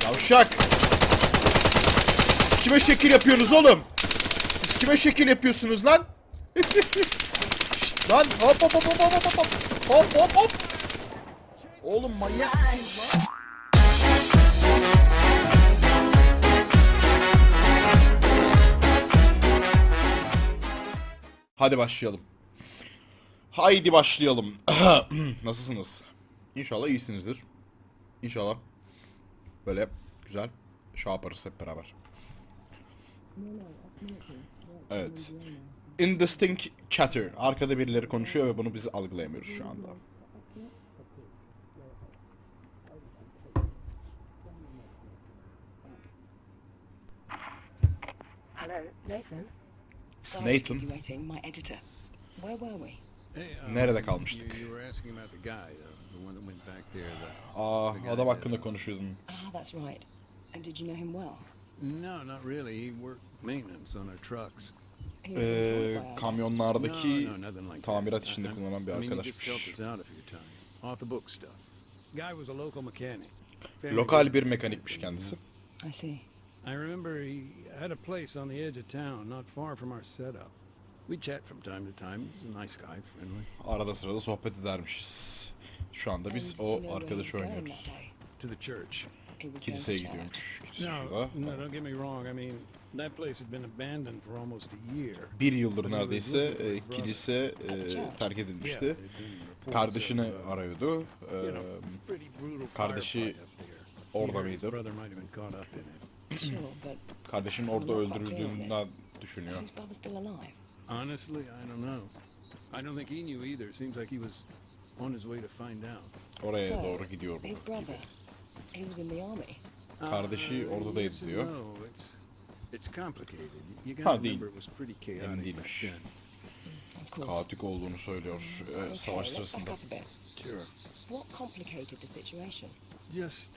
Yavşak! Siz kime şekil yapıyorsunuz oğlum? Siz kime şekil yapıyorsunuz lan? Şşt, lan hop hop hop hop hop hop hop hop hop hop. Oğlum manyak mısınız lan? Hadi başlayalım. Haydi başlayalım. Nasılsınız? İnşallah iyisinizdir. İnşallah böyle güzel şey yaparız hep beraber. Evet. Indistinct chatter. Arkada birileri konuşuyor ve bunu biz algılayamıyoruz şu anda. Nathan. Nerede kalmıştık? Adam hakkında konuşuyordun. Kamyonlardaki tamirat işinde kullanan bir arkadaşmış. Lokal bir mekanikmiş kendisi. I remember he had a place on the edge of town, not far from our setup. We chat from time to time. He's a nice guy, friendly. Arada sırada sohbet edermişiz. Şu anda biz o arkadaşı oynuyoruz. To the church. Kiliseye gidiyormuş. Kilise No, don't get me wrong. I mean, that place had been abandoned for almost a year. Bir yıldır neredeyse kilise terk edilmişti. Kardeşini arıyordu. Kardeşi orada mıydı? Kardeşinin orada öldürüldüğünden düşünüyor. Honestly, I don't know. I don't think he knew either. Seems like he was on his way to find out. Oraya doğru gidiyor bu. Kardeşi oradaydı diyor. Ha değil. Emin değilmiş. Katil olduğunu söylüyor savaş sırasında. Just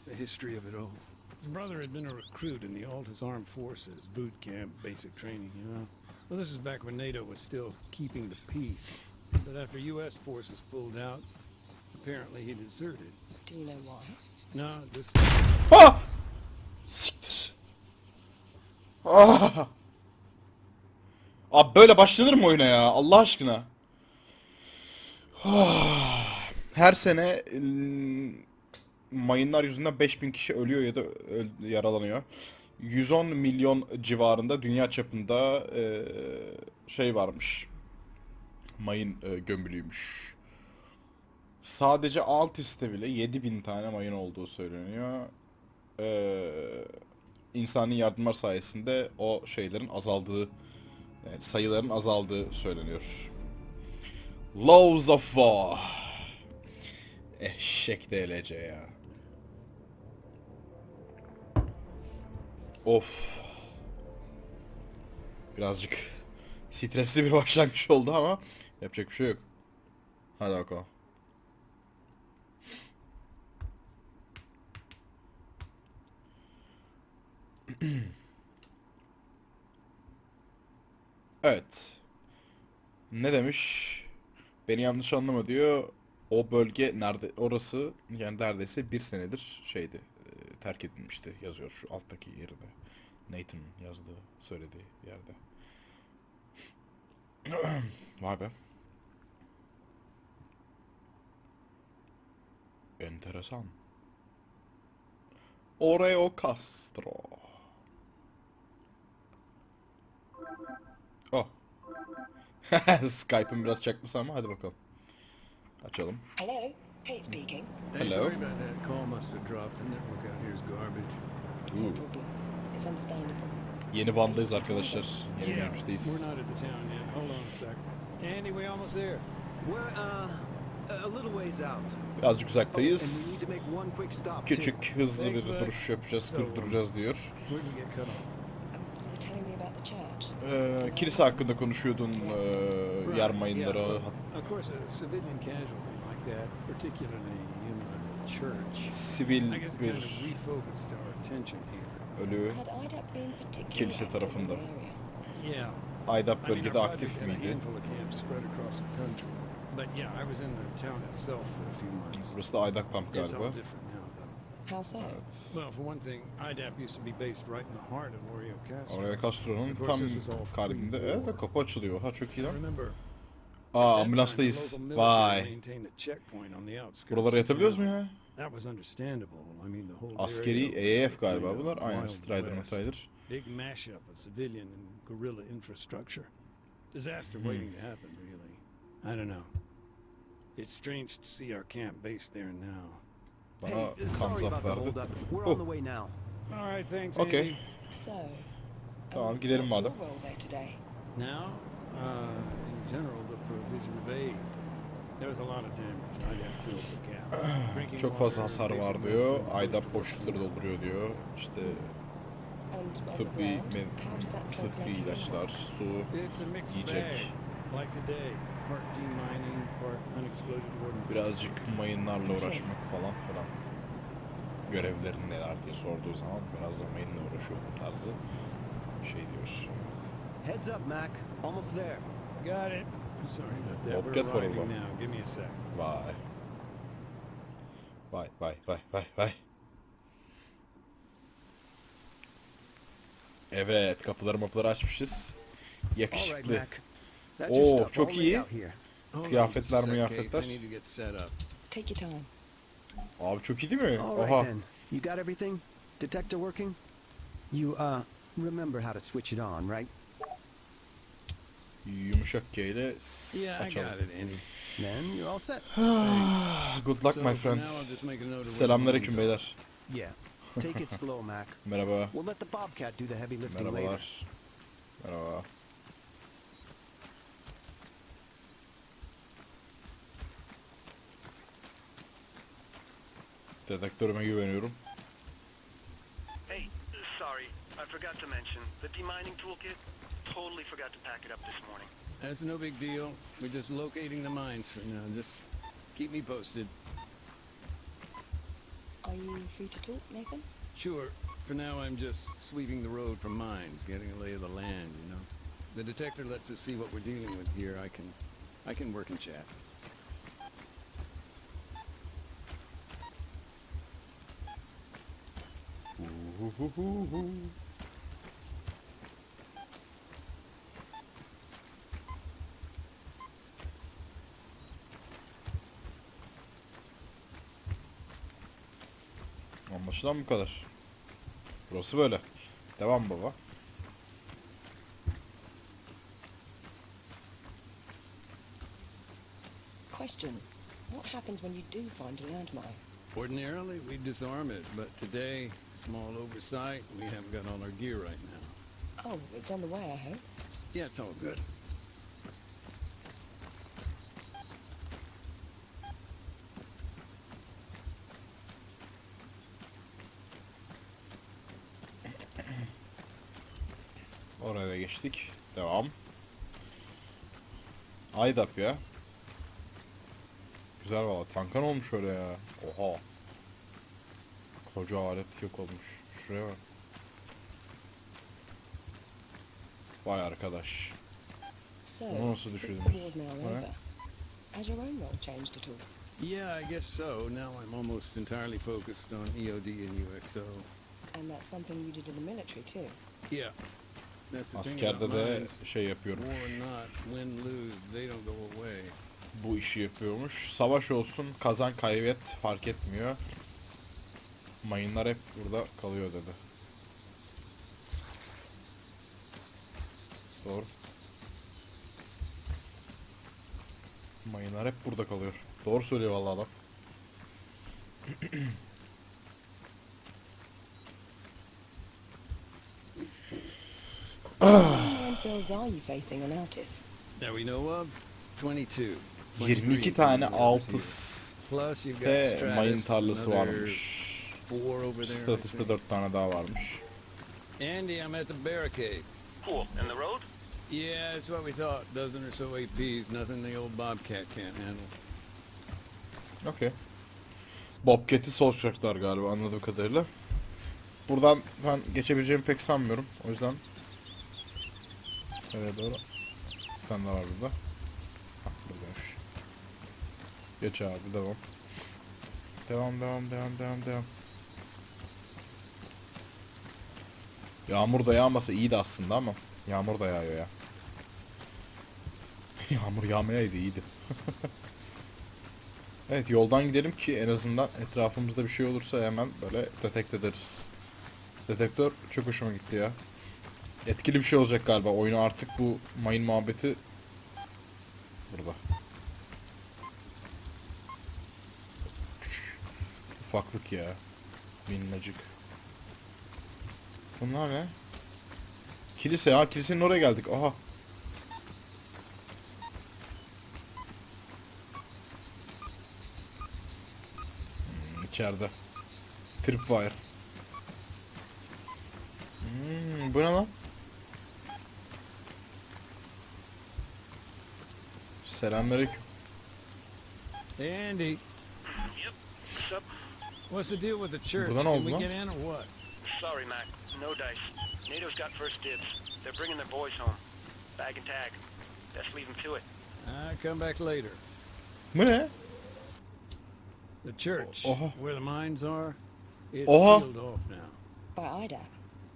the history of it all. His brother had been a recruit in the Alta's Armed Forces, boot camp, basic training, you know. Well, this is back when NATO was still keeping the peace. But after U.S. forces pulled out, apparently he deserted. Do you know why? No, just... Ah! Siktir. Ah! Abi böyle başlanır mı oyuna ya? Allah aşkına. Her sene mayınlar yüzünden 5000 kişi ölüyor ya da yaralanıyor. 110 milyon civarında dünya çapında şey varmış. Mayın gömülüymüş. Sadece Altis'te bile 7000 tane mayın olduğu söyleniyor. İnsani yardımlar sayesinde o şeylerin azaldığı, yani sayıların azaldığı söyleniyor. Laws of War. Eşek DLC ya. Of. Birazcık stresli bir başlangıç oldu ama yapacak bir şey yok. Hadi bakalım. Evet. Ne demiş? Beni yanlış anlama diyor. O bölge nerede? Orası yani neredeyse bir senedir şeydi. Terk edilmişti yazıyor şu alttaki yerde. Nathan'ın yazdığı, söylediği yerde. Vay be. Enteresan. Oreo Castro. Oh. Skype'ın biraz çakması ama hadi bakalım. Açalım. Hello, Kate speaking. Hey, Hello. sorry about that. Call must have dropped. The network out here is garbage. It's understandable. Yeni Van'dayız arkadaşlar. Yeni Yeah, bölümdeyiz. we're not at the town yet. Hold on a sec. Andy, we almost there. We're a little ways out. Birazcık And uzaktayız. we need to make one quick stop. Küçük, hızlı bir duruş yapacağız, durduracağız diyor. Where did we get cut off? You were telling me about the church. Kilise hakkında konuşuyordun, yer mayınları. Yeah, of course, a civilian casualty like that, particularly in a church. Sivil I guess it kind bir of refocused our attention here. ölü Had IDAP been particularly kilise active in the tarafında. area? Yeah. Aydap I mean, bölgede our aktif project had a miydi? handful of camps spread across the country. But yeah, I was in the town itself for a few months. Burası da Aydak Kamp It's all galiba. different now, though. How so? Evet. Well, for one thing, IDAP used to be based right in the heart of Oreo Castle. Oraya Castro'nun tam kalbinde. Evet, kapı açılıyor. Ha, çok iyi I lan. remember Aa, ambulanstayız. Vay. Buralara yatabiliyoruz mu ya? That was understandable. I mean, the whole Askeri area was EAF kind galiba of bunlar. Aynen, Wild Strider West. Strider. Big mashup of civilian and guerrilla infrastructure. Disaster waiting to happen, really. I don't know. It's strange to see our camp based there now. Bana Hey, thumbs sorry up about the verdi. hold up. We're Oh. on the way now. All right, thanks. Okay. Andy. So, Tamam, gidelim what's madem. your role there today? Now, in general, the provision of aid. There was a lot of damage. IDAP fills the gap. Drinking Çok fazla water, hasar var basic diyor. medicine, Aydap boşlukları dolduruyor diyor. İşte And on the tıbbi, ground, how does that sıhhi translate to ilaçlar, su, It's a mixed yiyecek. bag. Like today, part demining, part unexploded ordnance. Birazcık mayınlarla uğraşmak falan filan. Görevlerin neler diye sorduğu zaman biraz da mayınla uğraşıyorum tarzı şey diyor. Heads up, Mac. Almost there. Got it. Sorry about that. Bobcat We're var arriving orada. now. Give me a sec. Vay. Vay vay vay vay vay. Evet, kapıları açmışız. All right, Yakışıklı. Mac. That's your Oo, stuff çok all laid iyi. out here. Hold on Kıyafetler, just a sec, mıyafetler. Kate. I need to get set up. Take your time. Abi çok iyi değil mi? All right Oha. then. You got everything? Detector working? You remember how to switch it on, right? Yumuşak G ile Yeah, I açalım. got it, Andy. Then you're all set. Good luck So my for friend. now, I'll just make a note of where the Selamünaleyküm lines are. beyler. Yeah. Take it slow, Mac. Merhaba. We'll let the Bobcat do the heavy lifting later. Merhabalar. Merhaba. Dedektörüme güveniyorum. Hey, sorry, I forgot to mention, the demining toolkit, totally forgot to pack it up this morning. That's no big deal. We're just locating the mines for now. Just keep me posted. Are you free to talk, Nathan? Sure. For now, I'm just sweeping the road for mines, getting a lay of the land, you know. The detector lets us see what we're dealing with here. I can work and chat. Anlaşılan bu kadar. Burası böyle. Devam baba. Question. What happens when you do find a landmine? Ordinarily, we disarm it, but today, small oversight, we haven't got all our gear right now. Oh, it's on the way, I hope. Yeah, it's all good. Oraya da geçtik. Devam. Aydap ya. Güzel valla. Tankan olmuş öyle ya. Oha. Koca alet yok olmuş. Şuraya bak. Vay arkadaş. So, Bunu nasıl the düşündünüz? war's now Right. over. Has your own role changed at all? Yeah, I guess so. Now I'm almost entirely focused on EOD and UXO. And that's something you did in the military too? Yeah. That's the thing Askerde about de mines. şey yapıyormuş. War or not, win, lose, they don't go away. Bu işi yapıyormuş. Savaş olsun, kazan kaybet fark etmiyor. Mayınlar hep burada kalıyor dedi. Doğru. Mayınlar hep burada kalıyor. Doğru söylüyor vallahi adam. How many landfills are you facing on Altis? That we know of, 22. 22 tane altı Plus you've got de mayın Stratus, tarlası another varmış. 4 over there. I Stratus'ta think. 4 tane daha varmış. Andy, I'm at the barricade. Cool, and the road? Yeah, it's what we thought. Dozen or so APs, nothing the old Bobcat can't handle. Okey. Bobcat'i soracaklar galiba anladığım kadarıyla. Buradan ben geçebileceğimi pek sanmıyorum. O yüzden nereye doğru? Bir tane daha var burada. Hah, buradaymış. Geç abi, devam. Devam. Yağmur da yağmasa iyiydi aslında ama yağmur da yağıyor ya. Yağmur yağmayaydı iyiydi. Evet, yoldan gidelim ki en azından etrafımızda bir şey olursa hemen böyle detekte ederiz. Detektör çok hoşuma gitti ya. Etkili bir şey olacak galiba. Oyunu artık bu mayın muhabbeti burada. Küçük. Ufaklık ya. Minnacık. Bunlar ne? Kilise ya. Kilisenin oraya geldik. Aha. İçeride. Tripwire. Bu ne lan? Selamünaleyküm. Hey, Andy. Yep. What's up? What's the deal with the church? Buradan Can oldu we lan. get in or what? Sorry, Mac. No dice. NATO's got first dibs. They're bringing their boys home. Bag and tag. Best leave them to it. I'll come back later. Bu ne? The church, Oha. where the mines are, it's Oha. sealed off now. By Ida.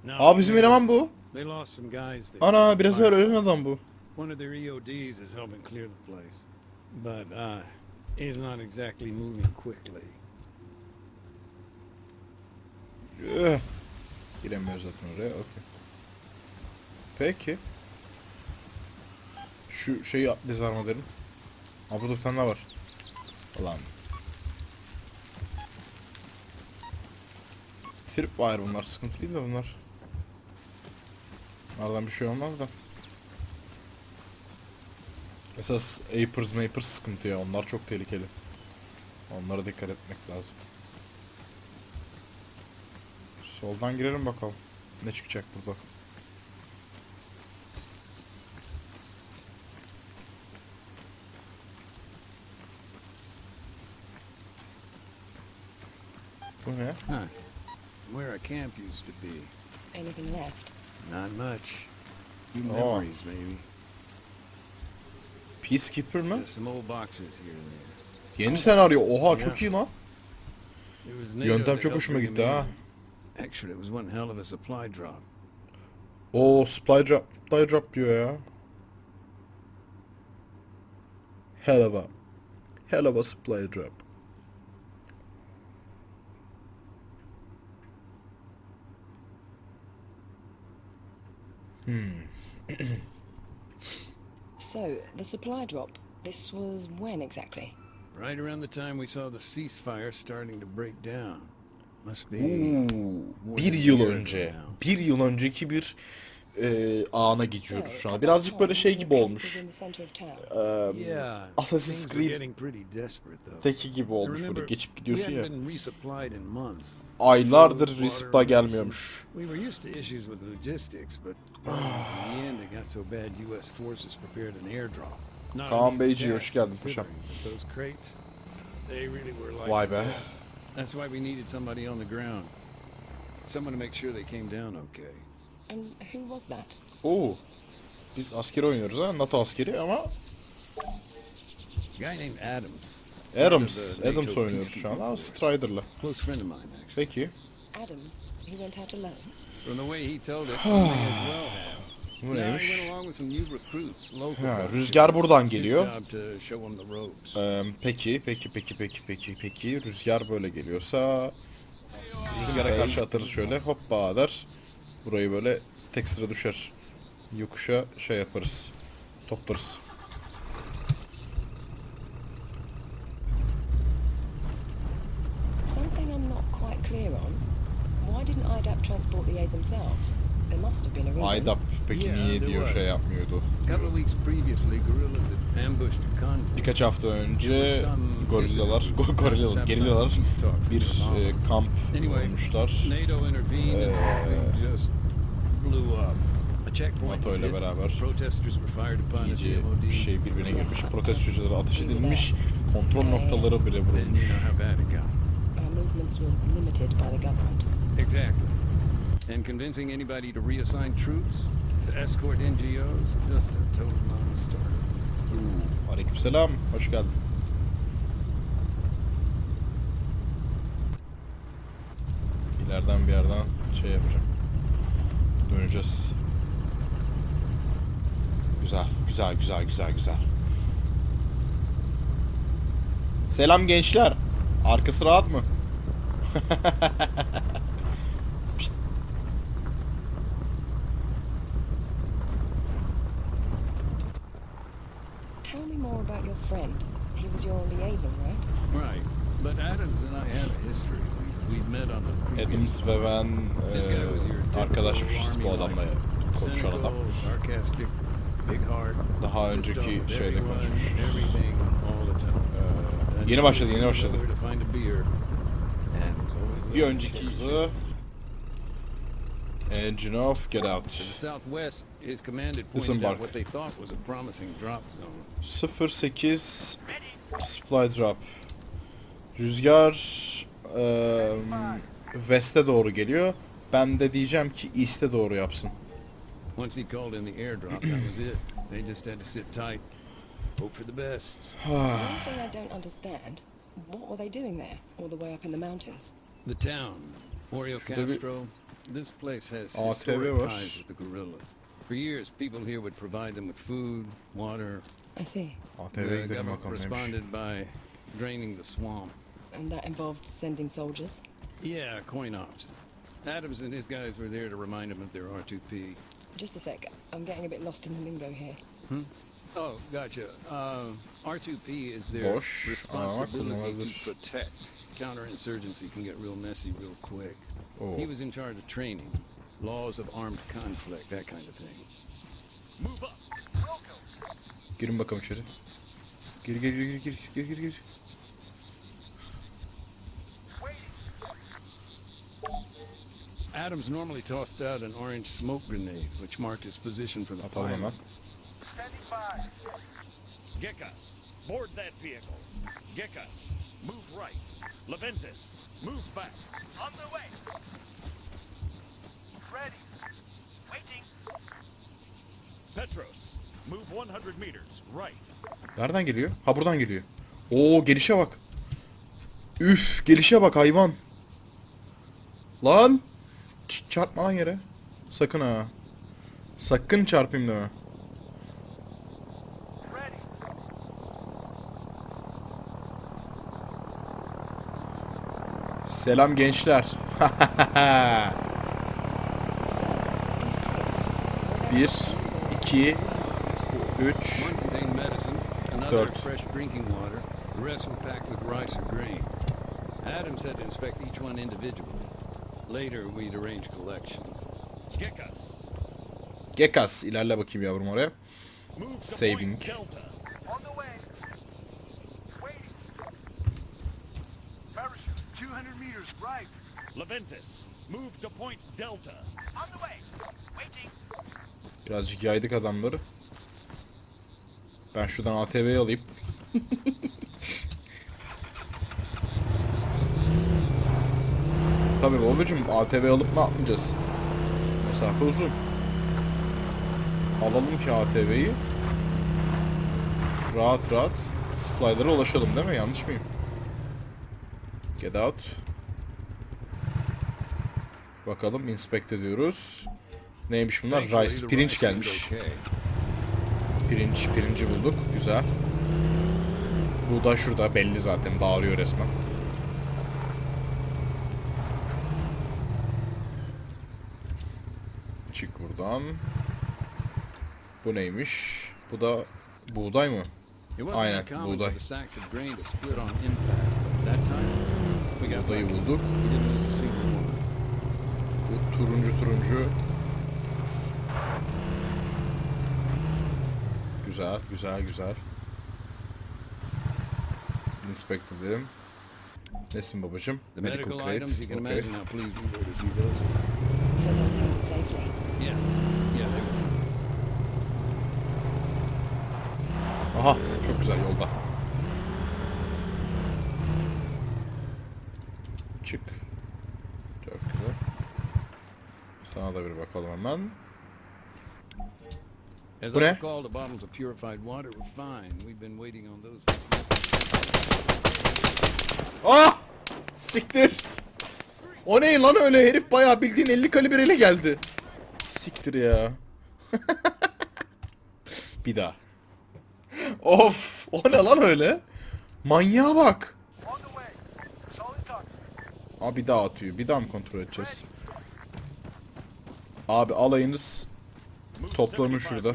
No, Aa, bizim eleman bu. They lost some guys there. Ana, biraz evvel ölen adam bu. One of their EODs is helping clear the place. But he's not exactly moving quickly. Giremiyoruz zaten oraya. Okey. Peki. Şu şeyi dizarm edelim. Aa, burada bir tane daha var. Ulan. Tripwire bunlar. Sıkıntı değil de bunlar. Bunlardan bir şey olmaz da. Esas Apers sıkıntı ya. Onlar çok tehlikeli. Onlara dikkat etmek lazım. Soldan girelim bakalım. Ne çıkacak burada? Bu ne? Huh. Where our camp used to be. Anything left? Not much. Few Oh. memories, maybe. Peacekeeper mı? Just some old boxes here and there. Yeni senaryo. Oha, çok iyi lan. It was NATO Yöntem that çok helped hoşuma bring gitti them ha. in. Actually, it was one hell of a supply drop. Oo, supply drop diyor ya. Hell of a supply drop. So, the supply drop, this was when exactly? Right around the time we saw the ceasefire starting to break down. Must be more Bir than a yıl year ago önce. now. Bir yıl önceki bir ana gidiyoruz şu an. Birazcık böyle şey gibi olmuş. In the center of town. Yeah, Assassin's things were Creed getting pretty desperate though. teki gibi I olmuş, böyle remember geçip we gidiyorsun hadn't ya. been resupplied in months. Aylardır Food, resupply water, gelmiyormuş. We were used to issues with logistics, but in the end it got so bad U.S. forces prepared an airdrop. Not Kaan an easy Beyci, task hoş geldin considering, paşam. but those crates, they really were like Vay be. that. That's why we needed somebody on the ground. Someone to make sure they came down okay. And who was that? Oo. Biz askeri oynuyoruz ha. NATO askeri ama A guy named Adams. Adams oynuyoruz şu an ama Strider'la. Close friend of mine actually. Peki. Adams. He went out alone. From the way he told it, he may as well have. Bu No, he neymiş? went along with some new recruits, local Ha, guys. rüzgar buradan His geliyor. job to show 'em the ropes. Peki. Rüzgar böyle geliyorsa rüzgara karşı atarız şöyle. Hoppa der. Burayı böyle tek sıra düşer. Yokuşa şey yaparız. Toplarız. Something I'm not quite clear on. Why didn't IDAP transport the aid themselves? There must have been a reason. Aydap peki Yeah, niye there diyor was. şey yapmıyordu. A couple of weeks previously, guerrillas had ambushed a convoy. Birkaç hafta önce gorillalar gerillalar bir kamp Anyway, olmuşlar. NATO intervened and the thing just blew up. A checkpoint NATO was ile hit. beraber Protesters were fired upon at the iyice MOD. bir şey birbirine girmiş. Protestoculara ateş edilmiş. Kontrol noktaları bile Then you vurulmuş. know how bad it got. Our movements were limited by the government. Exactly. And convincing anybody to reassign troops, to escort NGOs, just a total non-starter. Aleykümselam, hoş geldin. İleriden bir yerden şey yapacağım. Döneceğiz. Güzel, güzel, güzel, güzel, güzel. Selam gençler. Arkası rahat mı? Pişt. Tell me more about your friend. He was your liaison, right? Right. But Adams and I have a history. We've met on the previous Adams ve ben This guy was your typical arkadaşmışız army bu adamla lifer. konuşan adam. Cynical, sarcastic, big heart. Daha just önceki on with şeyde everyone, konuşmuşuz. everything, all the time. And Yeni he başladı, was yeni başladı. nowhere to find a beer. And was always Bir looking önceki for shit. yazı Engine off, get out. To the southwest, his command had pointed Disembark. out what they thought was a promising drop zone. 08 supply drop. Rüzgar west'e doğru geliyor. Ben de diyeceğim ki east'e doğru yapsın. Once he called in the airdrop, that was it. They just had to sit tight, hope for the best. One thing I don't understand, what were they doing there, all the way up in the mountains? The town, Oreo Şurada bir Castro, this place has ATV historic var. ties with the guerrillas. For years, people here would provide them with food, water. I see. ATV'ye The gidelim government bakalım neymiş. responded by draining the swamp. And that involved sending soldiers? Yeah, coin ops. Adams and his guys were there to remind them of their R2P. Just a sec, I'm getting a bit lost in the lingo here. Oh, gotcha. R2P is their Boş, responsibility kullanılabilir. to protect. Counterinsurgency can get real messy real quick. Oh. He was in charge of training, laws of armed conflict, that kind of thing. Move up. Girin bakalım içeri. Gir gir gir gir gir gir gir. Adams normally tossed out an orange smoke grenade, which marked his position for the Atalım hemen. pilot. Standing by. Gekas, board that vehicle. Gekas, move right. Leventis, move back. On the way. Ready. Waiting. Petros, move 100 meters right. Nereden geliyor? Ha buradan geliyor. Oo gelişe bak. Üf gelişe bak hayvan. Lan. Çarpma lan yere. Sakın ha. Sakın çarpayım deme. Ready. Selam gençler. Bir, iki, üç. One contained medicine, another Dört. fresh drinking water. The rest were packed with rice or grain. Adams had to inspect each one individually. Later, we'd arrange collection. Gekas, Gekas ilerle bakayım yavrum oraya. move to Saving. point Delta. On the way. Waiting. Parachute. 200 meters right. Leventis, move to point Delta. On the way. Waiting. Birazcık yaydık adamları. Ben şuradan ATV'yi alayım. Tabii babacım ATV alıp ne yapmayacağız? Mesafe uzun. Alalım ki ATV'yi. Rahat rahat supply'lara ulaşalım değil mi? Yanlış mıyım? Get out. Bakalım inspect ediyoruz. Neymiş bunlar? Thankfully, Rice, the pirinç rice seemed gelmiş. okay. Pirinci bulduk. Güzel. Buğday şurada belli zaten. Dağılıyor resmen. Çık buradan. Bu neymiş? Bu da buğday mı? It wasn't Aynen, that common buğday. for the sacks of grain to split on impact. That time, we got Buğdayı lucky. bulduk. We didn't lose a single one. Bu turuncu. Güzel. Inspect edelim. Nesin babacım? The medical items, you can imagine how pleased we were to see those. So they'll make it safely. Yeah, they were fine. Aha çok güzel yolda. Çık. Çok güzel. Sana da bir bakalım hemen. As Bu I ne? recall, the bottles of purified water were fine. We've been waiting on those. Ah! Siktir! O ne lan öyle, herif bayağı bildiğin 50 kalibreyle geldi. Siktir ya. Bir daha. Of, o ne lan öyle? Manyağa bak. Abi bir daha atıyor. Bir daha mı kontrol edeceğiz? Abi alayınız toplanın şurada.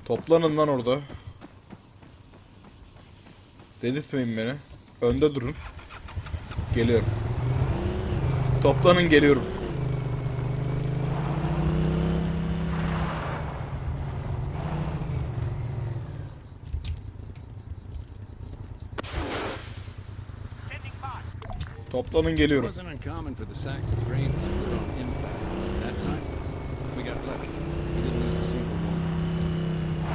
Toplanın lan orada. Delirtmeyin beni. Önde durun. Geliyorum. Toplanın, geliyorum. Toplanın, geliyorum. It wasn't uncommon for the sacks of grain to split on impact. That time, we got lucky. We didn't lose a single one.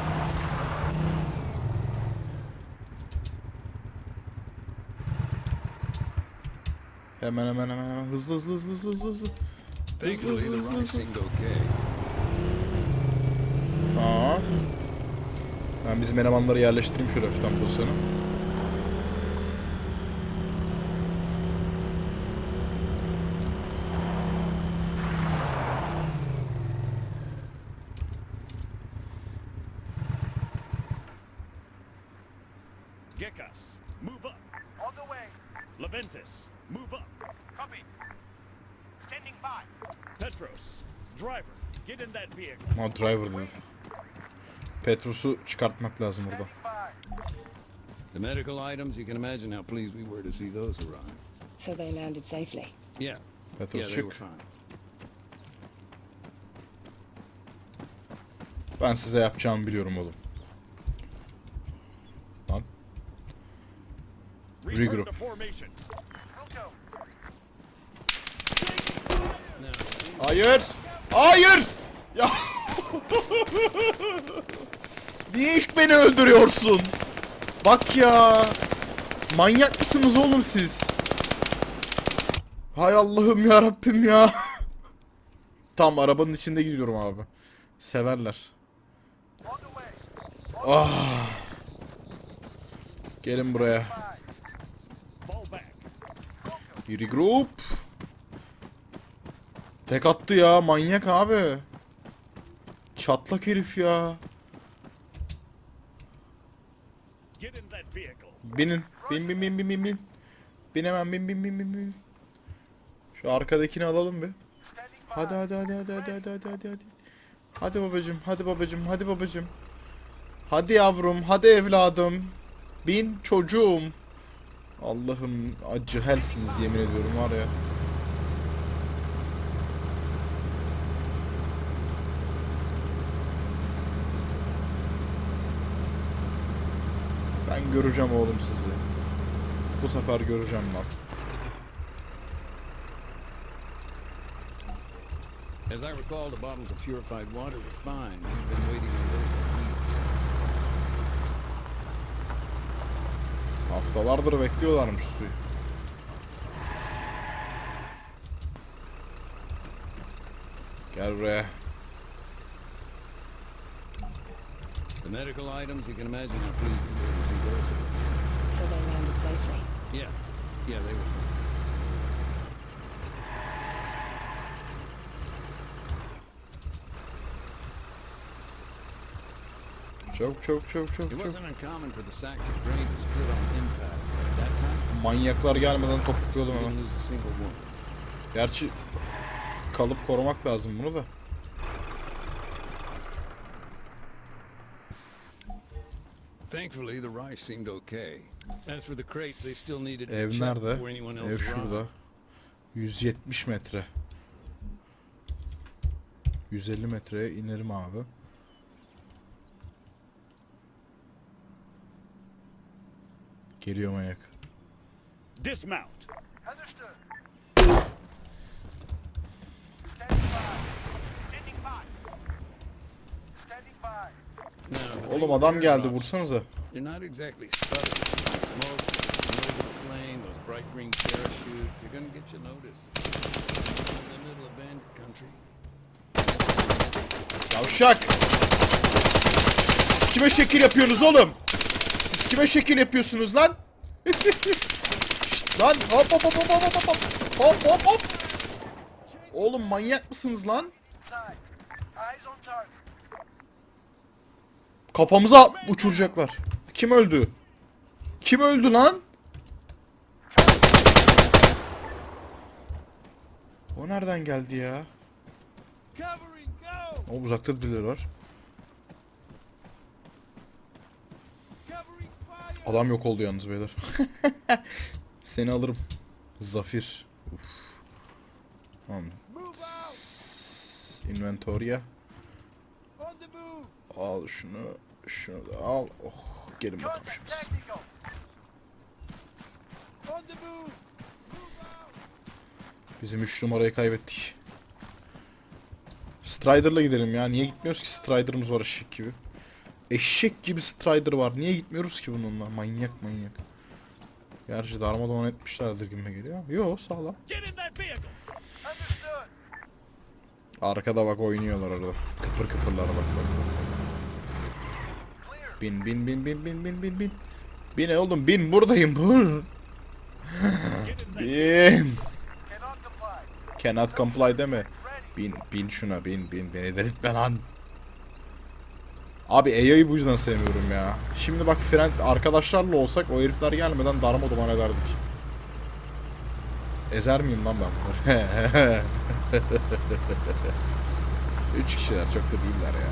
Hemen hızlı. Thankfully, the ride seemed okay. Aa. Ben bizim elemanları yerleştireyim şöyle hafiften pozisyona. Gekas, move up. On the way. Leventis, move up. Copy. Standing by. Petros, driver, get in that vehicle. Ama driver dedi. Petrus'u çıkartmak lazım burada. The medical items, you can imagine how pleased we were to see those arrive. So they landed safely. Yeah, Petrus they were çık. fine. Ben size yapacağımı biliyorum oğlum. Lan. Return Regroup. to formation. Hayır. Hayır. Ya. Niye ilk beni öldürüyorsun? Bak ya. Manyak mısınız oğlum siz? Hay Allah'ım ya Rabbim ya. Tam arabanın içinde gidiyorum abi. Severler. Ah. Gelin buraya. Fall back. Regroup. Tek attı ya, manyak abi. Çatlak herif ya. Get in that vehicle. Binin. Bin. Bin hemen, bin. Şu arkadakini alalım bir. Hadi. Hadi babacım. Hadi yavrum, hadi evladım. Bin çocuğum. Allah'ım, acı helsiniz yemin ediyorum var ya. Ben göreceğim oğlum sizi. Bu sefer göreceğim lan. As I recall, the bottles of purified water were fine. We've been waiting on those for weeks. Haftalardır bekliyorlarmış suyu. Gel buraya. The medical items, you can imagine how pleased we were to see those arrive. So they landed safely. Yeah, they were fine. Çok. It wasn't uncommon for the sacks of grain to split on impact. At that time, Manyaklar gelmeden topukluyordum we hemen. didn't lose a single one. Gerçi kalıp korumak lazım bunu da. Thankfully, the rice seemed okay. As for the crates, they still needed to Ev check nerede? before anyone else Ev şurada. arrived. 170 metre. 150 metreye inerim abi. Geliyor manyak. Dismount. Understood. Standing by. Now, the Oğlum thing adam with geldi, airdrops, vursanıza. they're not exactly stuttering. Smoke, the nose of the plane, those bright green parachutes, they're gonna get you noticed. In the middle of bandit country. Yavşak! Siz kime şekil yapıyorsunuz oğlum? Siz kime şekil yapıyorsunuz lan? Şşt! Lan hop hop hop hop hop hop hop hop hop hop. Oğlum manyak mısınız lan? Kafamıza uçuracaklar. Kim öldü? Kim öldü lan? O nereden geldi ya? O uzakta da birileri var. Adam yok oldu yalnız beyler. Seni alırım. Zafir. Uf. Tamam. Inventory'e. Al şunu. Şunu da al. Oh. Gelin bakalım şimdi. Bizim 3 numarayı kaybettik. Strider'la gidelim ya. Niye gitmiyoruz ki? Strider'ımız var eşek gibi. Eşek gibi Strider var. Niye gitmiyoruz ki bununla? Manyak manyak. Gerçi darmadağın etmişlerdir gibime geliyor. Yo sağlam. Arkada bak oynuyorlar orada. Kıpır kıpırlar bak bak. Bin bin bin bin bin bin bin bin. Bin oğlum bin buradayım bur. Bin. Cannot comply deme. Bin şuna bin beni delirtme lan. Abi AI'yı bu yüzden sevmiyorum ya. Şimdi bak friend arkadaşlarla olsak o herifler gelmeden darmadağın ederdik. Ezer miyim lan ben bunları? 3 kişiler çok da değiller ya.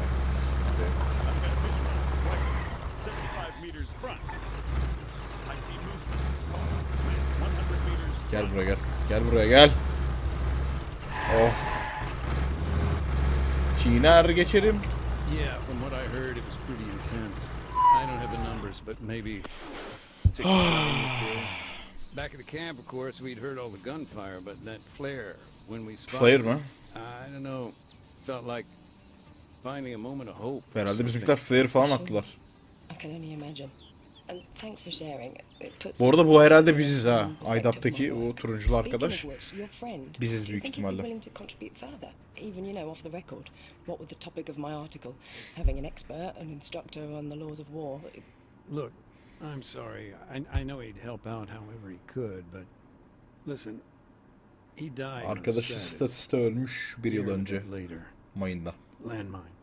Gel buraya gel. Gel buraya gel. Oh. Çiğner geçerim. Yeah, from what I heard, it was pretty intense. I don't have the numbers, but maybe 60. Back at the camp, of course, we'd heard all the gunfire, but that flare, when we spotted Flare mı? I don't know, felt like finding a moment of hope. Herhalde bizimkiler flare falan attılar. I can only imagine. And thanks for sharing. It puts Bu arada bu herhalde biziz ha. Aydap'taki o turunculu arkadaş. Biziz büyük ihtimalle. Even, you know, off the record. What with the topic of my article, having an expert, an instructor on the laws of war. Look, I'm sorry. I know he'd help out however he could, but listen, he died. Arkadaşı statüste ölmüş bir yıl önce. Later. Mayında. Landmine.